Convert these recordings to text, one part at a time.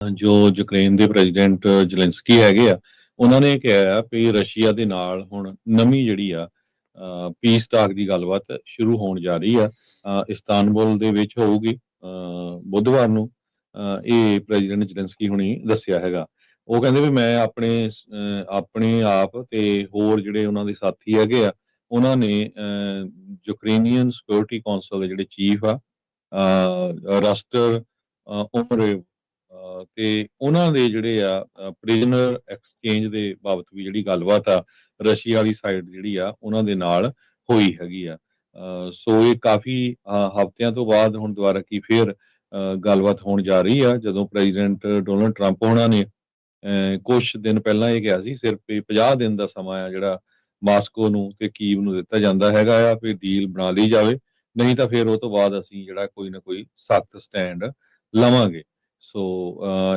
ਜੋ ਯੂਕਰੇਨ ਦੇ president Zelensky ਹੈਗੇ ਆ, ਉਹਨਾਂ ਨੇ ਕਿਹਾ ਆ ਵੀ ਰਸ਼ੀਆ ਦੇ ਨਾਲ ਹੁਣ ਨਵੀਂ ਜਿਹੜੀ ਆ ਪੀਸ ਟਾਕ ਦੀ ਗੱਲਬਾਤ ਸ਼ੁਰੂ ਹੋਣ ਜਾ ਰਹੀ ਆ। ਇਸਤਾਨਬੁਲ ਦੇ ਵਿੱਚ ਹੋਊਗੀ ਬੁੱਧਵਾਰ ਨੂੰ। ਇਹ ਪ੍ਰੈਜ਼ੀਡੈਂਟ ਜ਼ੇਲੈਂਸਕੀ ਹੁਣੀ ਦੱਸਿਆ ਹੈਗਾ। ਉਹ ਕਹਿੰਦੇ ਵੀ ਮੈਂ ਆਪਣੇ ਆਪ ਤੇ ਹੋਰ ਜਿਹੜੇ ਉਹਨਾਂ ਦੇ ਸਾਥੀ ਹੈਗੇ ਆ, ਉਹਨਾਂ ਨੇ ਯੂਕਰੇਨੀਅਨ ਸਿਕਿਉਰਿਟੀ ਕੌਂਸਲ ਦੇ ਜਿਹੜੇ ਚੀਫ ਆ, ਰਸਟਰ ਉਮਰੇਵ, ਤੇ ਉਹਨਾਂ ਦੇ ਜਿਹੜੇ ਆ ਪ੍ਰਿਜ਼ਨਰ ਐਕਸਚੇਂਜ ਦੇ ਬਾਬਤ ਵੀ ਜਿਹੜੀ ਗੱਲਬਾਤ ਆ ਰਸ਼ੀਆ ਵਾਲੀ ਸਾਈਡ ਜਿਹੜੀ ਆ ਉਹਨਾਂ ਦੇ ਨਾਲ ਹੋਈ ਹੈਗੀ ਆ। ਸੋ ਇਹ ਕਾਫੀ ਹਫ਼ਤਿਆਂ ਤੋਂ ਬਾਅਦ ਹੁਣ ਦੁਬਾਰਾ ਕੀ ਫੇਰ ਗੱਲਬਾਤ ਹੋਣ ਜਾ ਰਹੀ ਆ, ਜਦੋਂ ਪ੍ਰੈਜ਼ੀਡੈਂਟ ਡੋਨਲਡ ਟਰੰਪ ਉਹਨਾਂ ਨੇ ਕੁਛ ਦਿਨ ਪਹਿਲਾਂ ਇਹ ਕਿਹਾ ਸੀ ਸਿਰਫ ਇਹ 50 ਦਿਨ ਦਾ ਸਮਾਂ ਆ ਜਿਹੜਾ ਮਾਸਕੋ ਨੂੰ ਤੇ ਕੀਵ ਨੂੰ ਦਿੱਤਾ ਜਾਂਦਾ ਹੈਗਾ ਆ ਵੀ ਡੀਲ ਬਣਾ ਲਈ ਜਾਵੇ, ਨਹੀਂ ਤਾਂ ਫਿਰ ਉਹ ਤੋਂ ਬਾਅਦ ਅਸੀਂ ਜਿਹੜਾ ਕੋਈ ਨਾ ਕੋਈ ਸਖਤ ਸਟੈਂਡ ਲਵਾਂਗੇ। ਸੋ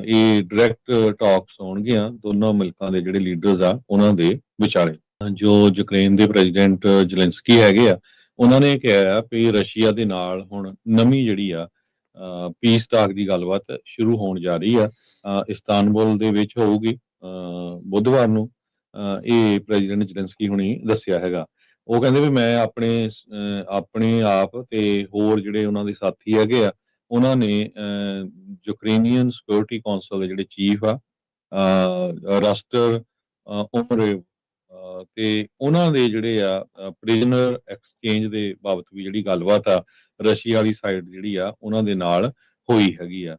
ਇਹ ਡਾਇਰੈਕਟ ਟਾਕਸ ਹੋਣਗੀਆਂ ਦੋਨੋਂ ਮੁਲਕਾਂ ਦੇ ਜਿਹੜੇ ਲੀਡਰਸ ਆ ਉਹਨਾਂ ਦੇ ਵਿਚਾਲੇ। ਜੋ ਯੂਕਰੇਨ ਦੇ ਪ੍ਰੈਜ਼ੀਡੈਂਟ ਜ਼ੇਲੈਂਸਕੀ ਹੈਗੇ ਆ, ਉਹਨਾਂ ਨੇ ਕਿਹਾ ਆ ਵੀ ਰਸ਼ੀਆ ਦੇ ਨਾਲ ਹੁਣ ਨਵੀਂ ਜਿਹੜੀ ਆ ਪੀਸ ਟਾਕ ਦੀ ਗੱਲਬਾਤ ਸ਼ੁਰੂ ਹੋਣ ਜਾ ਰਹੀ ਆ। ਇਸਤਾਨਬੁਲ ਦੇ ਵਿੱਚ ਹੋਊਗੀ ਬੁੱਧਵਾਰ ਨੂੰ। ਇਹ ਪ੍ਰੈਜ਼ੀਡੈਂਟ ਜ਼ੇਲੈਂਸਕੀ ਹੁਣੀ ਦੱਸਿਆ ਹੈਗਾ। ਉਹ ਕਹਿੰਦੇ ਵੀ ਮੈਂ ਆਪਣੇ ਆਪ ਤੇ ਹੋਰ ਜਿਹੜੇ ਉਹਨਾਂ ਦੇ ਸਾਥੀ ਹੈਗੇ ਆ, ਉਹਨਾਂ ਨੇ ਯੂਕਰੇਨੀਅਨ ਸਿਕਿਉਰਿਟੀ ਕੌਂਸਲ ਦੇ ਜਿਹੜੇ ਚੀਫ ਆ, ਰਸਟਰ ਉਮਰੇਵ, ਤੇ ਉਹਨਾਂ ਦੇ ਜਿਹੜੇ ਆ ਪ੍ਰਿਜ਼ਨਰ ਐਕਸਚੇਂਜ ਦੇ ਬਾਬਤ ਵੀ ਜਿਹੜੀ ਗੱਲਬਾਤ ਆ ਰਸ਼ੀਆ ਵਾਲੀ ਸਾਈਡ ਜਿਹੜੀ ਆ ਉਹਨਾਂ ਦੇ ਨਾਲ ਹੋਈ ਹੈਗੀ ਆ।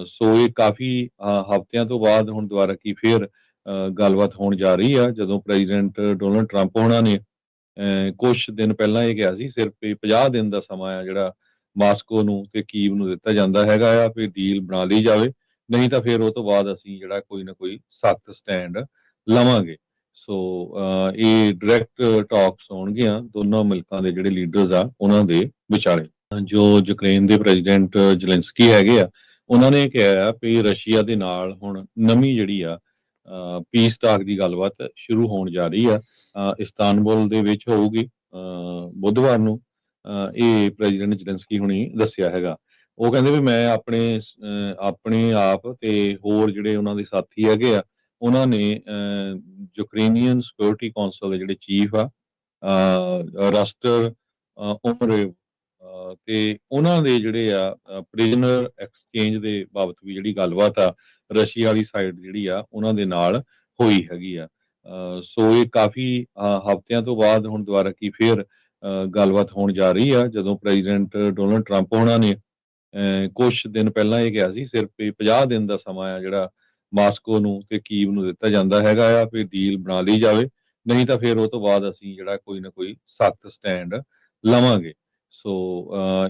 ਸੋ ਇਹ ਕਾਫੀ ਹਫ਼ਤਿਆਂ ਤੋਂ ਬਾਅਦ ਹੁਣ ਦੁਬਾਰਾ ਕੀ ਫੇਰ ਗੱਲਬਾਤ ਹੋਣ ਜਾ ਰਹੀ ਆ, ਜਦੋਂ ਪ੍ਰੈਜ਼ੀਡੈਂਟ ਡੋਨਲਡ ਟਰੰਪ ਉਹਨਾਂ ਨੇ ਕੁਛ ਦਿਨ ਪਹਿਲਾਂ ਇਹ ਕਿਹਾ ਸੀ ਸਿਰਫ ਇਹ 50 ਦਿਨ ਦਾ ਸਮਾਂ ਆ ਜਿਹੜਾ ਮਾਸਕੋ ਨੂੰ ਤੇ ਕੀਵ ਨੂੰ ਦਿੱਤਾ ਜਾਂਦਾ ਹੈਗਾ ਆ ਵੀ ਡੀਲ ਬਣਾ ਲਈ ਜਾਵੇ, ਨਹੀਂ ਤਾਂ ਫਿਰ ਉਹ ਤੋਂ ਬਾਅਦ ਅਸੀਂ ਜਿਹੜਾ ਕੋਈ ਨਾ ਕੋਈ ਸਖਤ ਸਟੈਂਡ ਲਵਾਂਗੇ। ਸੋ ਇਹ ਡਾਇਰੈਕਟ ਟਾਕਸ ਹੋਣਗੀਆਂ ਦੋਨੋਂ ਮੁਲਕਾਂ ਦੇ ਜਿਹੜੇ ਲੀਡਰਸ ਆ ਉਹਨਾਂ ਦੇ ਵਿਚਾਲੇ। ਜੋ ਯੂਕਰੇਨ ਦੇ ਪ੍ਰੈਜ਼ੀਡੈਂਟ ਜ਼ੇਲੈਂਸਕੀ ਹੈਗੇ ਆ, ਉਹਨਾਂ ਨੇ ਕਿਹਾ ਆ ਵੀ ਰਸ਼ੀਆ ਦੇ ਨਾਲ ਹੁਣ ਨਵੀਂ ਜਿਹੜੀ ਆ ਪੀਸ ਟਾਕ ਦੀ ਗੱਲਬਾਤ ਸ਼ੁਰੂ ਹੋਣ ਜਾ ਰਹੀ ਆ। ਇਸਤਾਨਬੁਲ ਦੇ ਵਿੱਚ ਹੋਊਗੀ ਬੁੱਧਵਾਰ ਨੂੰ। ਇਹ ਪ੍ਰੈਜ਼ੀਡੈਂਟ ਜ਼ੇਲੈਂਸਕੀ ਹੁਣੀ ਦੱਸਿਆ ਹੈਗਾ। ਉਹ ਕਹਿੰਦੇ ਵੀ ਮੈਂ ਆਪਣੇ ਆਪ ਤੇ ਹੋਰ ਜਿਹੜੇ ਉਹਨਾਂ ਦੇ ਸਾਥੀ ਹੈਗੇ ਆ, ਉਹਨਾਂ ਨੇ ਯੂਕਰੇਨੀਅਨ ਸਿਕਿਉਰਿਟੀ ਕੌਂਸਲ ਦੇ ਜਿਹੜੇ ਚੀਫ ਆ, ਰਸਟਰ ਉਮਰੇਵ, ਤੇ ਉਹਨਾਂ ਦੇ ਜਿਹੜੇ ਆ ਪ੍ਰਿਜ਼ਨਰ ਐਕਸਚੇਂਜ ਦੇ ਬਾਬਤ ਵੀ ਜਿਹੜੀ ਗੱਲਬਾਤ ਆ ਰਸ਼ੀਆ ਵਾਲੀ ਸਾਈਡ ਜਿਹੜੀ ਆ ਉਹਨਾਂ ਦੇ ਨਾਲ ਹੋਈ ਹੈਗੀ ਆ। ਸੋ ਇਹ ਕਾਫੀ ਹਫ਼ਤਿਆਂ ਤੋਂ ਬਾਅਦ ਹੁਣ ਦੁਬਾਰਾ ਕੀ ਫੇਰ ਗੱਲਬਾਤ ਹੋਣ ਜਾ ਰਹੀ ਆ, ਜਦੋਂ ਪ੍ਰੈਜ਼ੀਡੈਂਟ ਡੋਨਲਡ ਟਰੰਪ ਉਹਨਾਂ ਨੇ ਕੁਛ ਦਿਨ ਪਹਿਲਾਂ ਇਹ ਕਿਹਾ ਸੀ ਸਿਰਫ ਇਹ 50 ਦਿਨ ਦਾ ਸਮਾਂ ਆ ਜਿਹੜਾ ਮਾਸਕੋ ਨੂੰ ਤੇ ਕੀਵ ਨੂੰ ਦਿੱਤਾ ਜਾਂਦਾ ਹੈਗਾ ਆ ਵੀ ਡੀਲ ਬਣਾ ਲਈ ਜਾਵੇ, ਨਹੀਂ ਤਾਂ ਫਿਰ ਉਹ ਤੋਂ ਬਾਅਦ ਅਸੀਂ ਜਿਹੜਾ ਕੋਈ ਨਾ ਕੋਈ ਸਖਤ ਸਟੈਂਡ ਲਵਾਂਗੇ। ਸੋ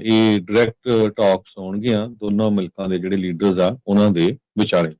ਇਹ ਡਾਇਰੈਕਟ ਟਾਕਸ ਹੋਣਗੀਆਂ ਦੋਨੋਂ ਮੁਲਕਾਂ ਦੇ ਜਿਹੜੇ ਲੀਡਰਸ ਆ ਉਹਨਾਂ ਦੇ ਵਿਚਾਲੇ।